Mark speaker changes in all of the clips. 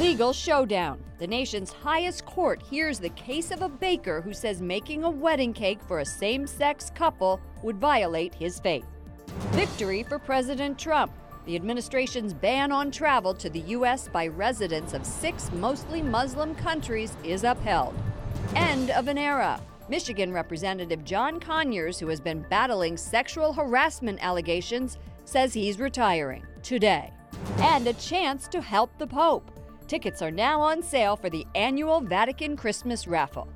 Speaker 1: Legal showdown. The nation's highest court hears the case of a baker who says making a wedding cake for a same-sex couple would violate his faith. Victory for President Trump. The administration's ban on travel to the U.S. by residents of 6 mostly Muslim countries is upheld. End of an era. Michigan Representative John Conyers, who has been battling sexual harassment allegations, says he's retiring today. And a chance to help the Pope. Tickets are now on sale for the annual Vatican Christmas Raffle.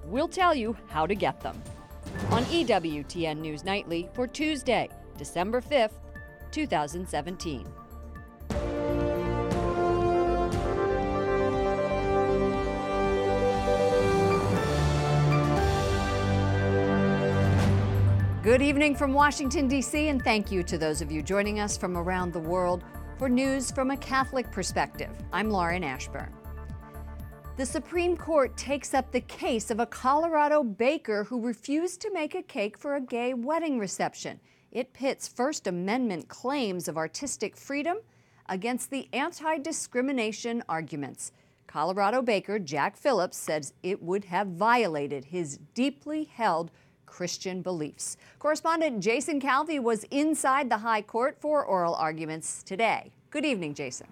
Speaker 1: We'll tell you how to get them. On EWTN News Nightly for Tuesday, December 5th, 2017. Good evening from Washington, D.C., and thank you to those of you joining us from around the world for news from a Catholic perspective. I'm Lauren Ashburn. The Supreme Court takes up the case of a Colorado baker who refused to make a cake for a gay wedding reception. It pits First Amendment claims of artistic freedom against the anti-discrimination arguments. Colorado baker Jack Phillips says it would have violated his deeply held Christian beliefs. Correspondent Jason Calvi was inside the High Court for oral arguments today. Good evening, Jason.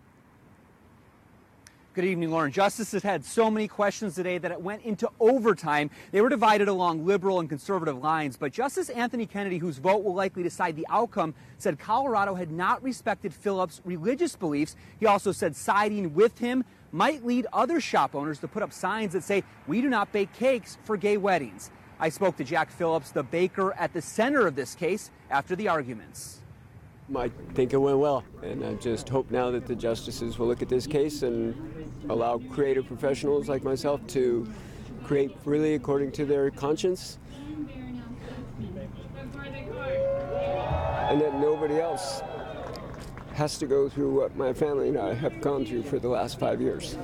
Speaker 2: Good evening, Lauren. Justices had so many questions today that it went into overtime. They were divided along liberal and conservative lines, but Justice Anthony Kennedy, whose vote will likely decide the outcome, said Colorado had not respected Phillips' religious beliefs. He also said siding with him might lead other shop owners to put up signs that say, "We do not bake cakes for gay weddings." I spoke to Jack Phillips, the baker at the center of this case, after the arguments.
Speaker 3: I think it went well, and I just hope now that the justices will look at this case and allow creative professionals like myself to create freely according to their conscience, and that nobody else has to go through what my family and I have gone through for the last 5 years.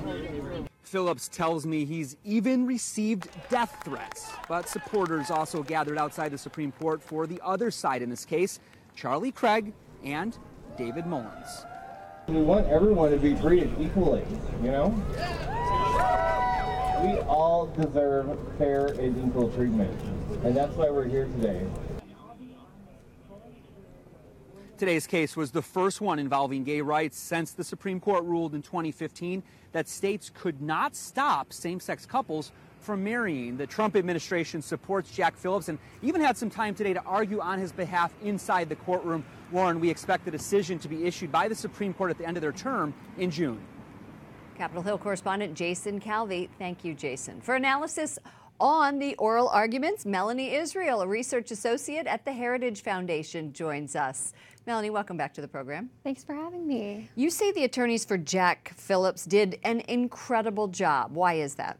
Speaker 2: Phillips tells me he's even received death threats. But supporters also gathered outside the Supreme Court for the other side in this case, Charlie Craig and David Mullins.
Speaker 4: We want everyone to be treated equally, you know? We all deserve fair and equal treatment, and that's why we're here today.
Speaker 2: Today's case was the first one involving gay rights since the Supreme Court ruled in 2015 that states could not stop same-sex couples from marrying. The Trump administration supports Jack Phillips and even had some time today to argue on his behalf inside the courtroom. Lauren, we expect the decision to be issued by the Supreme Court at the end of their term in June.
Speaker 1: Capitol Hill correspondent Jason Calvi. Thank you, Jason. For analysis on the oral arguments, Mel Israel, a research associate at the Heritage Foundation, joins us. Melanie, welcome back to the program.
Speaker 5: Thanks for having me.
Speaker 1: You say the attorneys for Jack Phillips did an incredible job. Why is that?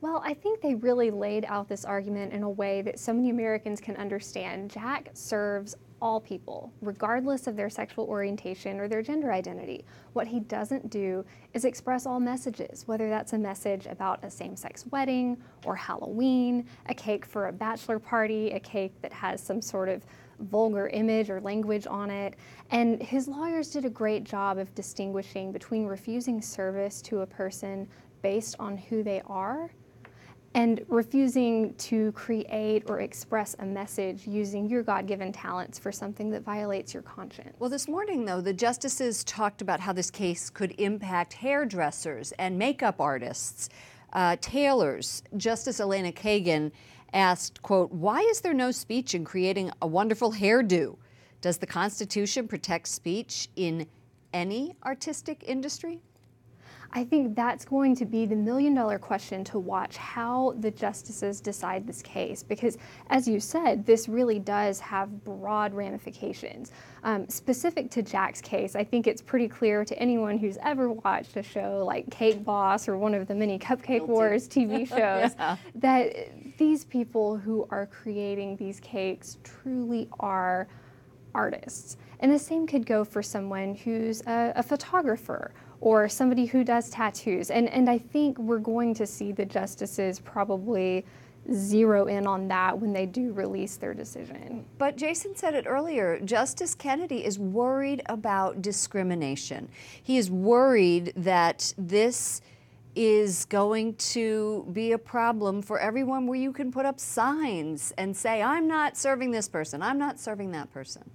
Speaker 5: Well, I think they really laid out this argument in a way that so many Americans can understand. Jack serves all people, regardless of their sexual orientation or their gender identity. What he doesn't do is express all messages, whether that's a message about a same-sex wedding or Halloween, a cake for a bachelor party, a cake that has some sort of vulgar image or language on it. And his lawyers did a great job of distinguishing between refusing service to a person based on who they are and refusing to create or express a message using your God-given talents for something that violates your conscience.
Speaker 1: Well, this morning, though, the justices talked about how this case could impact hairdressers and makeup artists, tailors. Justice Elena Kagan asked, quote, "Why is there no speech in creating a wonderful hairdo? Does the Constitution protect speech in any artistic industry?"
Speaker 5: I think that's going to be the million-dollar question to watch how the justices decide this case, because as you said, this really does have broad ramifications. Specific to Jack's case, I think it's pretty clear to anyone who's ever watched a show like Cake Boss or one of the many Cupcake Wars TV shows that these people who are creating these cakes truly are artists. And the same could go for someone who's a photographer or somebody who does tattoos. And I think we're going to see the justices probably zero in on that when they do release their decision.
Speaker 1: But Jason said it earlier, Justice Kennedy is worried about discrimination. He is worried that this is going to be a problem for everyone, where you can put up signs and say, I'm not serving this person, I'm not serving that person.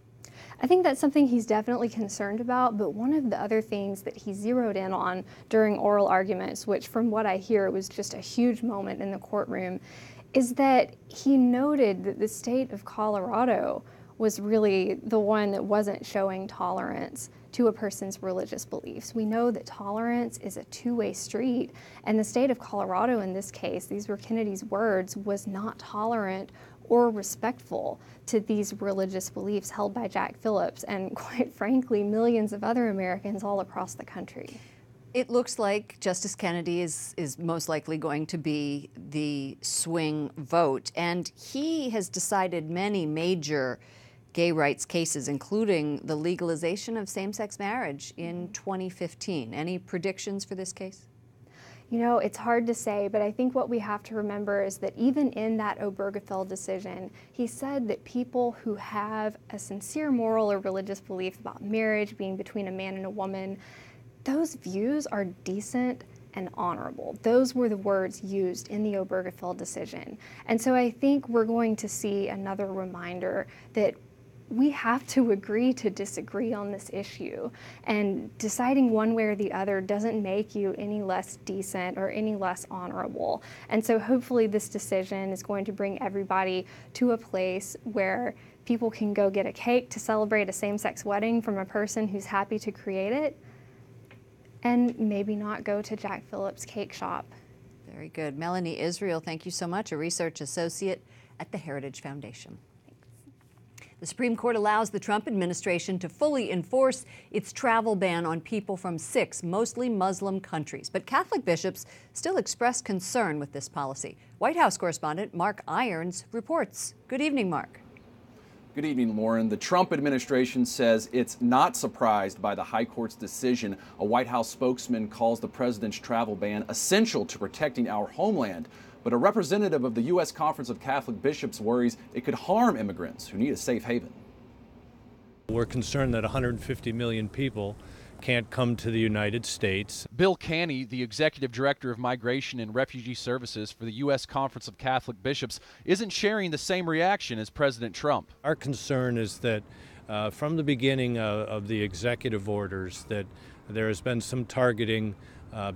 Speaker 5: I think that's something he's definitely concerned about, but one of the other things that he zeroed in on during oral arguments, which from what I hear was just a huge moment in the courtroom, is that he noted that the state of Colorado was really the one that wasn't showing tolerance to a person's religious beliefs. We know that tolerance is a two-way street, and the state of Colorado in this case, these were Kennedy's words, was not tolerant or respectful to these religious beliefs held by Jack Phillips and, quite frankly, millions of other Americans all across the country.
Speaker 1: It looks like Justice Kennedy is most likely going to be the swing vote, and he has decided many major gay rights cases, including the legalization of same-sex marriage in 2015. Any predictions for this case?
Speaker 5: You know, it's hard to say, but I think what we have to remember is that even in that Obergefell decision, he said that people who have a sincere moral or religious belief about marriage being between a man and a woman, those views are decent and honorable. Those were the words used in the Obergefell decision. And so I think we're going to see another reminder that we have to agree to disagree on this issue, and deciding one way or the other doesn't make you any less decent or any less honorable. And so hopefully this decision is going to bring everybody to a place where people can go get a cake to celebrate a same-sex wedding from a person who's happy to create it, and maybe not go to Jack Phillips' cake shop.
Speaker 1: Very good. Mel Israel, thank you so much, a research associate at the Heritage Foundation. The Supreme Court allows the Trump administration to fully enforce its travel ban on people from 6 mostly Muslim countries. But Catholic bishops still express concern with this policy. White House correspondent Mark Irons reports. Good evening, Mark.
Speaker 6: Good evening, Lauren. The Trump administration says it's not surprised by the High Court's decision. A White House spokesman calls the president's travel ban essential to protecting our homeland. But a representative of the U.S. Conference of Catholic Bishops worries it could harm immigrants who need a safe haven.
Speaker 7: We're concerned that 150 million people can't come to the United States.
Speaker 8: Bill Canny, the executive director of Migration and Refugee Services for the U.S. Conference of Catholic Bishops, isn't sharing the same reaction as President Trump.
Speaker 7: Our concern is that from the beginning of the executive orders that there has been some targeting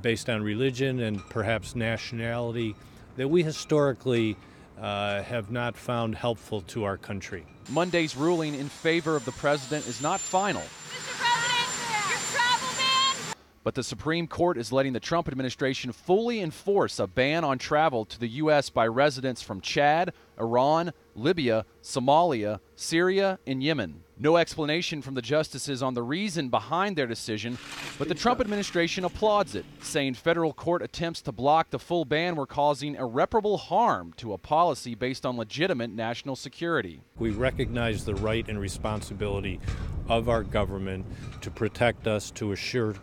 Speaker 7: based on religion and perhaps nationality that we historically have not found helpful to our country.
Speaker 8: Monday's ruling in favor of the president is not final.
Speaker 9: Mr. President, your travel ban!
Speaker 8: But the Supreme Court is letting the Trump administration fully enforce a ban on travel to the U.S. by residents from Chad, Iran, Libya, Somalia, Syria, and Yemen. No explanation from the justices on the reason behind their decision, but the Trump administration applauds it, saying federal court attempts to block the full ban were causing irreparable harm to a policy based on legitimate national security.
Speaker 7: We recognize the right and responsibility of our government to protect us, to assure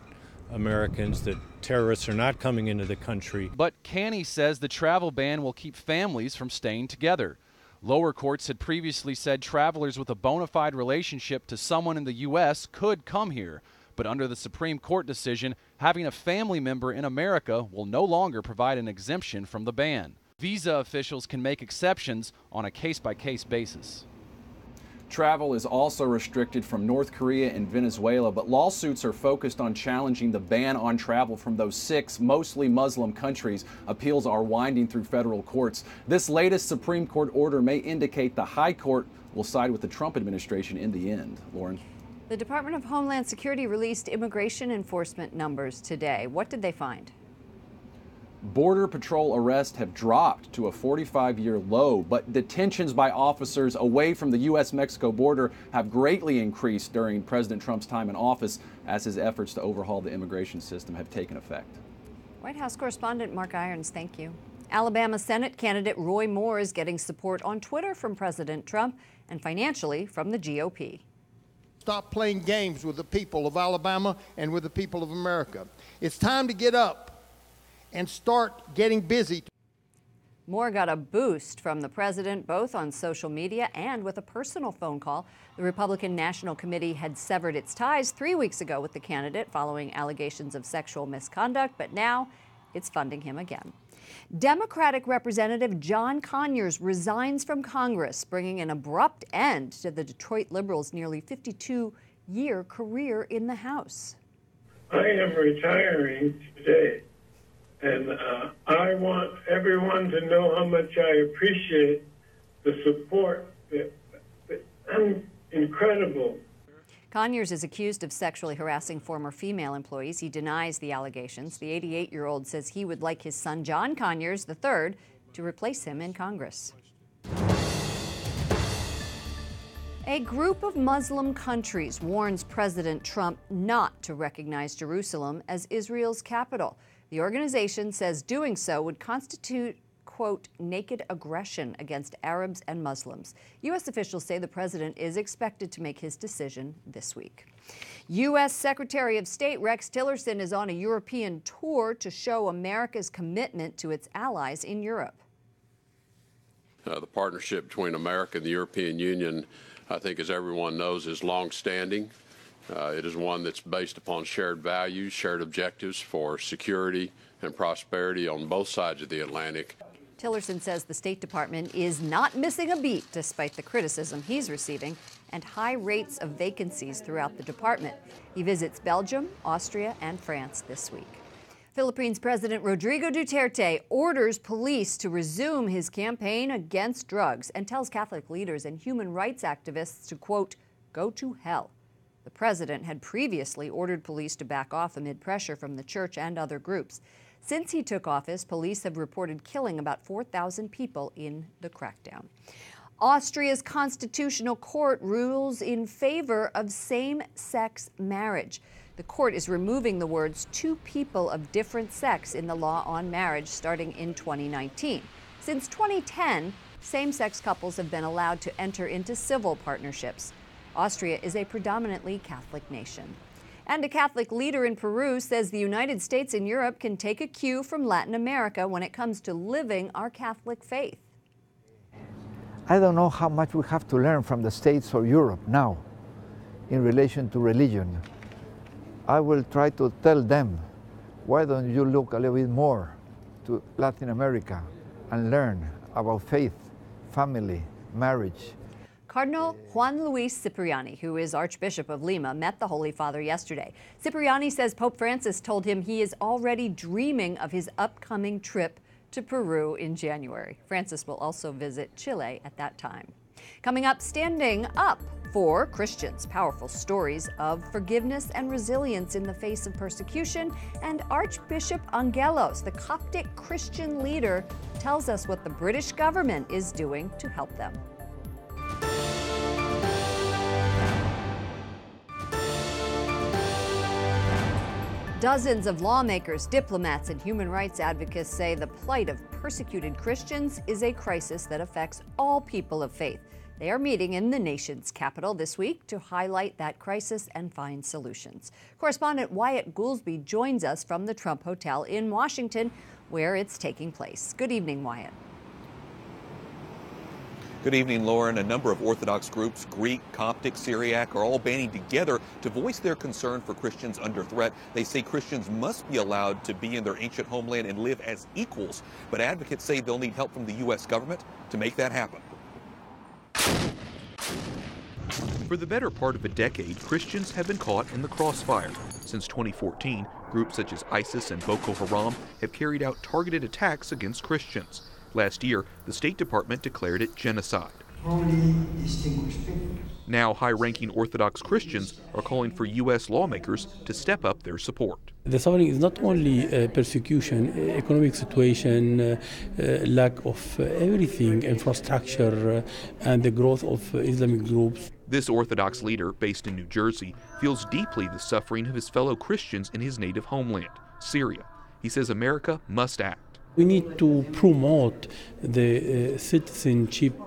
Speaker 7: Americans that terrorists are not coming into the country.
Speaker 8: But Canny says the travel ban will keep families from staying together. Lower courts had previously said travelers with a bona fide relationship to someone in the U.S. could come here. But under the Supreme Court decision, having a family member in America will no longer provide an exemption from the ban. Visa officials can make exceptions on a case-by-case basis.
Speaker 6: Travel is also restricted from North Korea and Venezuela, but lawsuits are focused on challenging the ban on travel from those 6 mostly Muslim countries. Appeals are winding through federal courts. This latest Supreme Court order may indicate the High Court will side with the Trump administration in the end. Lauren.
Speaker 1: The Department of Homeland Security released immigration enforcement numbers today. What did they find?
Speaker 6: Border Patrol arrests have dropped to a 45-year low, but detentions by officers away from the U.S.-Mexico border have greatly increased during President Trump's time in office as his efforts to overhaul the immigration system have taken effect.
Speaker 1: White House correspondent Mark Irons, thank you. Alabama Senate candidate Roy Moore is getting support on Twitter from President Trump and financially from the GOP.
Speaker 10: Stop playing games with the people of Alabama and with the people of America. It's time to get up and start getting busy.
Speaker 1: Moore got a boost from the president, both on social media and with a personal phone call. The Republican National Committee had severed its ties 3 weeks ago with the candidate following allegations of sexual misconduct, but now it's funding him again. Democratic Representative John Conyers resigns from Congress, bringing an abrupt end to the Detroit Liberals' nearly 52-year career in the House.
Speaker 11: I am retiring today, and I want everyone to know how much I appreciate the support. Incredible.
Speaker 1: Conyers is accused of sexually harassing former female employees. He denies the allegations. The 88-year-old says he would like his son, John Conyers III, to replace him in Congress. A group of Muslim countries warns President Trump not to recognize Jerusalem as Israel's capital. The organization says doing so would constitute, quote, naked aggression against Arabs and Muslims. U.S. officials say the president is expected to make his decision this week. U.S. Secretary of State Rex Tillerson is on a European tour to show America's commitment to its allies in Europe.
Speaker 12: The partnership between America and the European Union, I think, as everyone knows, is longstanding. It is one that's based upon shared values, shared objectives for security and prosperity on both sides of the Atlantic.
Speaker 1: Tillerson says the State Department is not missing a beat despite the criticism he's receiving and high rates of vacancies throughout the department. He visits Belgium, Austria, and France this week. Philippines President Rodrigo Duterte orders police to resume his campaign against drugs and tells Catholic leaders and human rights activists to, quote, go to hell. The president had previously ordered police to back off amid pressure from the church and other groups. Since he took office, police have reported killing about 4,000 people in the crackdown. Austria's constitutional court rules in favor of same-sex marriage. The court is removing the words two people of different sex in the law on marriage starting in 2019. Since 2010, same-sex couples have been allowed to enter into civil partnerships. Austria is a predominantly Catholic nation. And a Catholic leader in Peru says the United States and Europe can take a cue from Latin America when it comes to living our Catholic faith.
Speaker 13: I don't know how much we have to learn from the States or Europe now in relation to religion. I will try to tell them, why don't you look a little bit more to Latin America and learn about faith, family, marriage.
Speaker 1: Cardinal Juan Luis Cipriani, who is Archbishop of Lima, met the Holy Father yesterday. Cipriani says Pope Francis told him he is already dreaming of his upcoming trip to Peru in January. Francis will also visit Chile at that time. Coming up, standing up for Christians, powerful stories of forgiveness and resilience in the face of persecution, and Archbishop Angelos, the Coptic Christian leader, tells us what the British government is doing to help them. Dozens of lawmakers, diplomats, and human rights advocates say the plight of persecuted Christians is a crisis that affects all people of faith. They are meeting in the nation's capital this week to highlight that crisis and find solutions. Correspondent Wyatt Goolsbee joins us from the Trump Hotel in Washington, where it's taking place. Good evening, Wyatt.
Speaker 14: Good evening, Lauren. A number of Orthodox groups, Greek, Coptic, Syriac, are all banding together to voice their concern for Christians under threat. They say Christians must be allowed to be in their ancient homeland and live as equals. But advocates say they'll need help from the U.S. government to make that happen. For the better part of a decade, Christians have been caught in the crossfire. Since 2014, groups such as ISIS and Boko Haram have carried out targeted attacks against Christians. Last year, the State Department declared it genocide. Now, high-ranking Orthodox Christians are calling for U.S. lawmakers to step up their support.
Speaker 15: The suffering is not only persecution, economic situation, lack of everything, infrastructure, and the growth of Islamic groups.
Speaker 14: This Orthodox leader, based in New Jersey, feels deeply the suffering of his fellow Christians in his native homeland, Syria. He says America must act.
Speaker 15: We need to promote the citizenship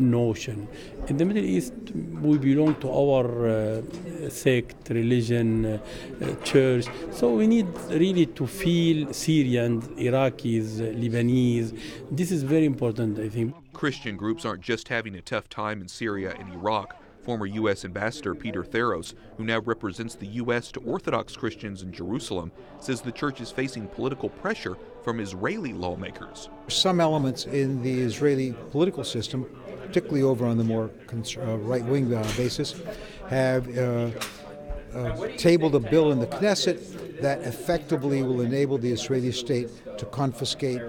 Speaker 15: notion. In the Middle East, we belong to our sect, religion, church, so we need really to feel Syrians, Iraqis, Lebanese. This is very important, I think.
Speaker 14: Christian groups aren't just having a tough time in Syria and Iraq. Former U.S. Ambassador Peter Theros, who now represents the U.S. to Orthodox Christians in Jerusalem, says the church is facing political pressure from Israeli lawmakers.
Speaker 16: Some elements in the Israeli political system, particularly over on the more right-wing basis, have tabled a bill in the Knesset that effectively will enable the Israeli state to confiscate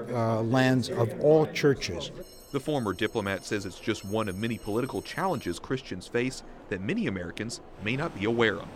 Speaker 16: lands of all churches.
Speaker 14: The former diplomat says it's just one of many political challenges Christians face that many Americans may not be aware of.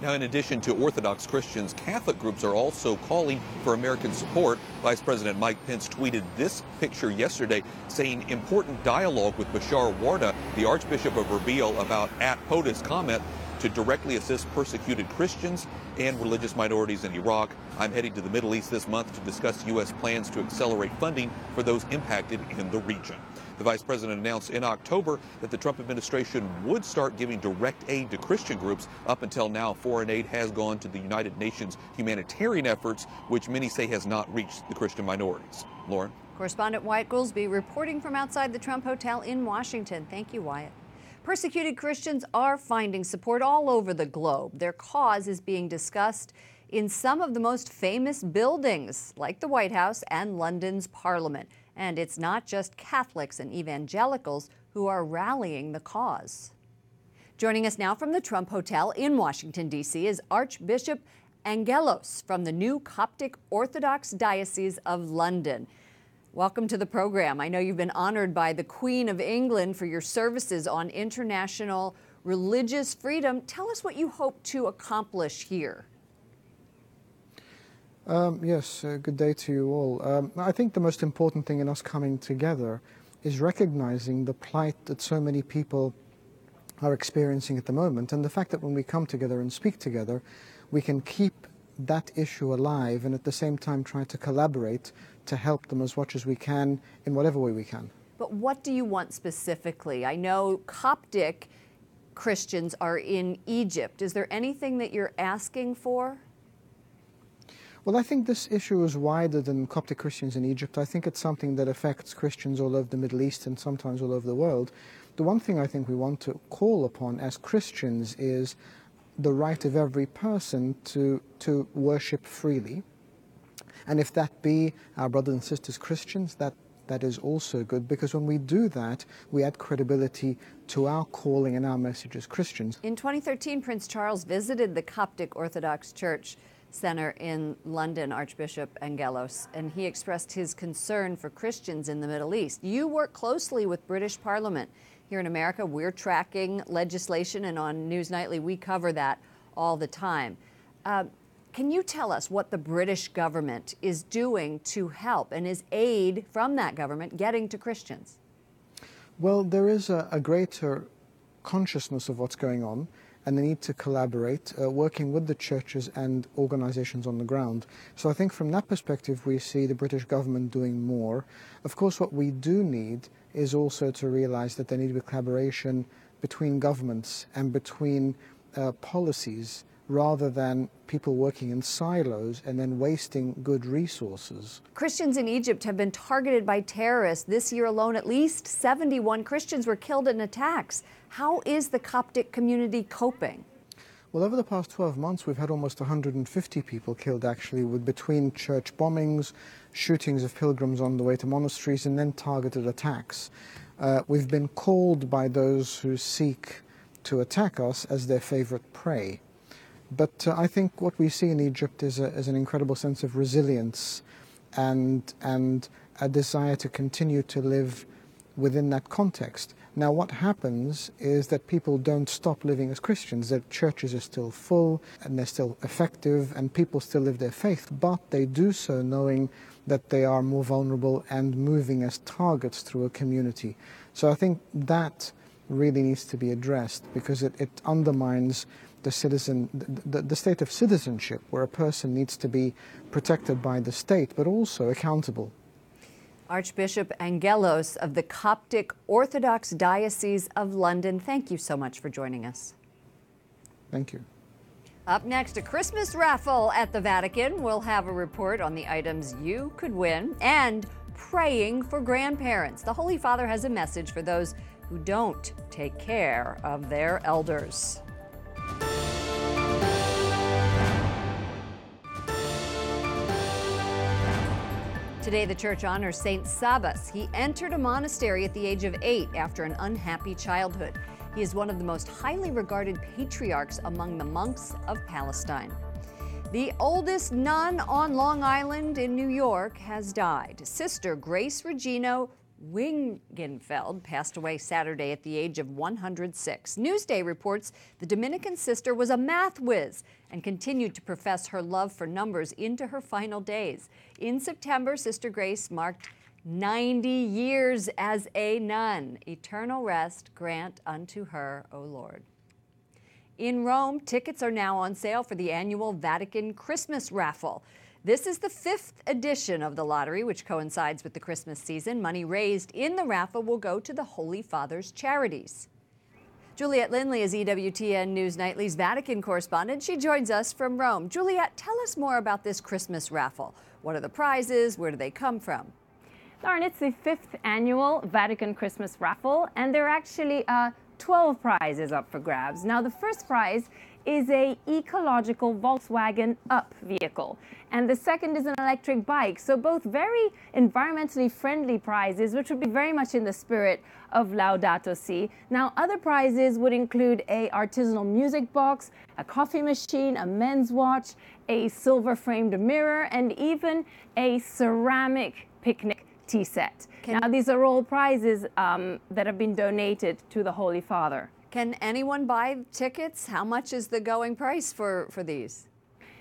Speaker 14: Now, in addition to Orthodox Christians, Catholic groups are also calling for American support. Vice President Mike Pence tweeted this picture yesterday saying important dialogue with Bashar Warda, the Archbishop of Erbil, about POTUS comment to directly assist persecuted Christians and religious minorities in Iraq. I'm heading to the Middle East this month to discuss U.S. plans to accelerate funding for those impacted in the region. The vice president announced in October that the Trump administration would start giving direct aid to Christian groups. Up until now, foreign aid has gone to the United Nations humanitarian efforts, which many say has not reached the Christian minorities. Lauren?
Speaker 1: Correspondent Wyatt Goolsby reporting from outside the Trump Hotel in Washington. Thank you, Wyatt. Persecuted Christians are finding support all over the globe. Their cause is being discussed in some of the most famous buildings, like the White House and London's Parliament. And it's not just Catholics and evangelicals who are rallying the cause. Joining us now from the Trump Hotel in Washington, D.C. is Archbishop Angelos from the new Coptic Orthodox Diocese of London. Welcome to the program. I know you've been honored by the Queen of England for your services on international religious freedom. Tell us what you hope to accomplish here.
Speaker 17: Yes, good day to you all. I think the most important thing in us coming together is recognizing the plight that so many people are experiencing at the moment, and the fact that when we come together and speak together, we can keep that issue alive and at the same time try to collaborate to help them as much as we can in whatever way we can.
Speaker 1: But what do you want specifically? I know Coptic Christians are in Egypt. Is there anything that you're asking for?
Speaker 17: Well, I think this issue is wider than Coptic Christians in Egypt. I think it's something that affects Christians all over the Middle East and sometimes all over the world. The one thing I think we want to call upon as Christians is the right of every person to worship freely. And if that be our brothers and sisters Christians, that is also good, because when we do that, we add credibility to our calling and our message as Christians.
Speaker 1: In 2013, Prince Charles visited the Coptic Orthodox Church Center in London, Archbishop Angelos, and he expressed his concern for Christians in the Middle East. You work closely with British Parliament. Here in America, we're tracking legislation, and on News Nightly, we cover that all the time. Can you tell us what the British government is doing to help, and is aid from that government getting to Christians?
Speaker 17: Well, there is a greater consciousness of what's going on and the need to collaborate, working with the churches and organizations on the ground. So I think from that perspective, we see the British government doing more. Of course, what we do need is also to realize that there needs to be collaboration between governments and between policies, rather than people working in silos and then wasting good resources.
Speaker 1: Christians in Egypt have been targeted by terrorists. This year alone, at least 71 Christians were killed in attacks. How is the Coptic community coping?
Speaker 17: Well, over the past 12 months, we've had almost 150 people killed, actually, with between church bombings, shootings of pilgrims on the way to monasteries, and then targeted attacks. We've been called by those who seek to attack us as their favorite prey. But I think what we see in Egypt is an incredible sense of resilience and a desire to continue to live within that context. Now, what happens is that people don't stop living as Christians. Their churches are still full and they're still effective and people still live their faith, but they do so knowing that they are more vulnerable and moving as targets through a community. So I think that really needs to be addressed, because it undermines the state of citizenship, where a person needs to be protected by the state, but also accountable.
Speaker 1: Archbishop Angelos of the Coptic Orthodox Diocese of London, thank you so much for joining us.
Speaker 17: Thank you.
Speaker 1: Up next, a Christmas raffle at the Vatican. We'll have a report on the items you could win and praying for grandparents. The Holy Father has a message for those who don't take care of their elders. Today, the church honors Saint Sabas. He entered a monastery at the age of 8 after an unhappy childhood. He is one of the most highly regarded patriarchs among the monks of Palestine. The oldest nun on Long Island in New York has died. Sister Grace Regino Wingenfeld passed away Saturday at the age of 106. Newsday reports the Dominican sister was a math whiz and continued to profess her love for numbers into her final days. In September, Sister Grace marked 90 years as a nun. Eternal rest grant unto her, O Lord. In Rome, tickets are now on sale for the annual Vatican Christmas Raffle. This is the 5th edition of the lottery, which coincides with the Christmas season. Money raised in the raffle will go to the Holy Father's charities. Juliet Lindley is EWTN News Nightly's Vatican correspondent. She joins us from Rome. Juliet, tell us more about this Christmas raffle. What are the prizes? Where do they come from?
Speaker 18: Lauren, it's the 5th annual Vatican Christmas Raffle, and there are actually 12 prizes up for grabs. Now, the first prize is a ecological Volkswagen Up vehicle, and the second is an electric bike. So both very environmentally friendly prizes, which would be very much in the spirit of Laudato Si. Now, other prizes would include a artisanal music box, a coffee machine, a men's watch, a silver framed mirror, and even a ceramic picnic tea set. Now, these are all prizes that have been donated to the Holy Father.
Speaker 1: Can anyone buy tickets? How much is the going price for these?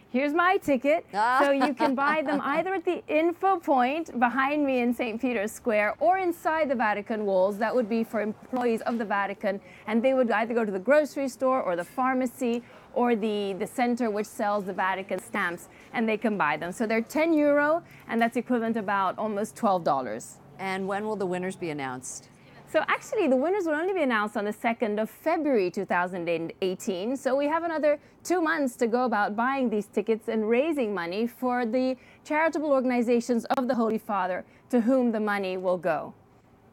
Speaker 18: Here's my ticket. So you can buy them either at the info point behind me in St. Peter's Square or inside the Vatican walls. That would be for employees of the Vatican, and they would either go to the grocery store or the pharmacy or the center which sells the Vatican stamps, and they can buy them. So they're €10, and that's equivalent to about almost $12.
Speaker 1: And when will the winners be announced?
Speaker 18: So actually, the winners will only be announced on the 2nd of February 2018. So we have another 2 months to go about buying these tickets and raising money for the charitable organizations of the Holy Father to whom the money will go.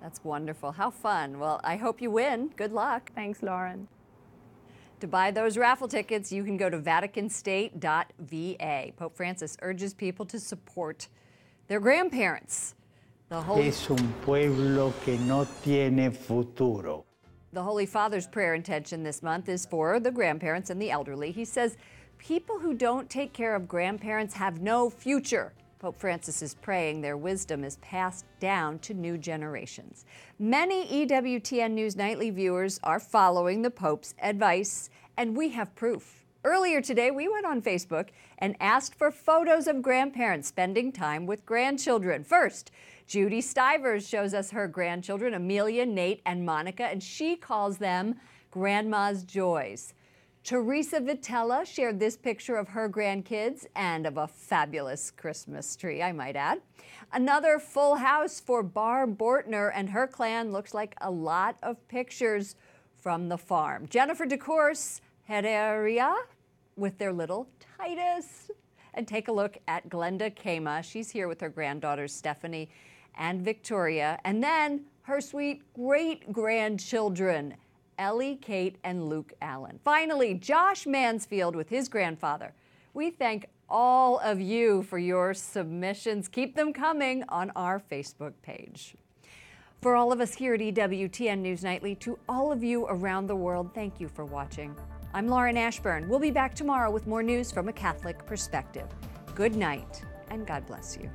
Speaker 1: That's wonderful. How fun. Well, I hope you win. Good luck.
Speaker 18: Thanks, Lauren.
Speaker 1: To buy those raffle tickets, you can go to vaticanstate.va. Pope Francis urges people to support their grandparents.
Speaker 19: Es un pueblo que no tiene futuro.
Speaker 1: The Holy Father's prayer intention this month is for the grandparents and the elderly. He says people who don't take care of grandparents have no future. Pope Francis is praying their wisdom is passed down to new generations. Many EWTN News Nightly viewers are following the Pope's advice, and we have proof. Earlier today, we went on Facebook and asked for photos of grandparents spending time with grandchildren. First, Judy Stivers shows us her grandchildren, Amelia, Nate, and Monica, and she calls them Grandma's Joys. Teresa Vitella shared this picture of her grandkids and of a fabulous Christmas tree, I might add. Another full house for Barb Bortner and her clan. Looks like a lot of pictures from the farm. Jennifer DeCourse, Heredia, with their little Titus. And take a look at Glenda Kama. She's here with her granddaughters, Stephanie and Victoria. And then her sweet great-grandchildren, Ellie, Kate, and Luke Allen. Finally, Josh Mansfield with his grandfather. We thank all of you for your submissions. Keep them coming on our Facebook page. For all of us here at EWTN News Nightly, to all of you around the world, thank you for watching. I'm Lauren Ashburn. We'll be back tomorrow with more news from a Catholic perspective. Good night, and God bless you.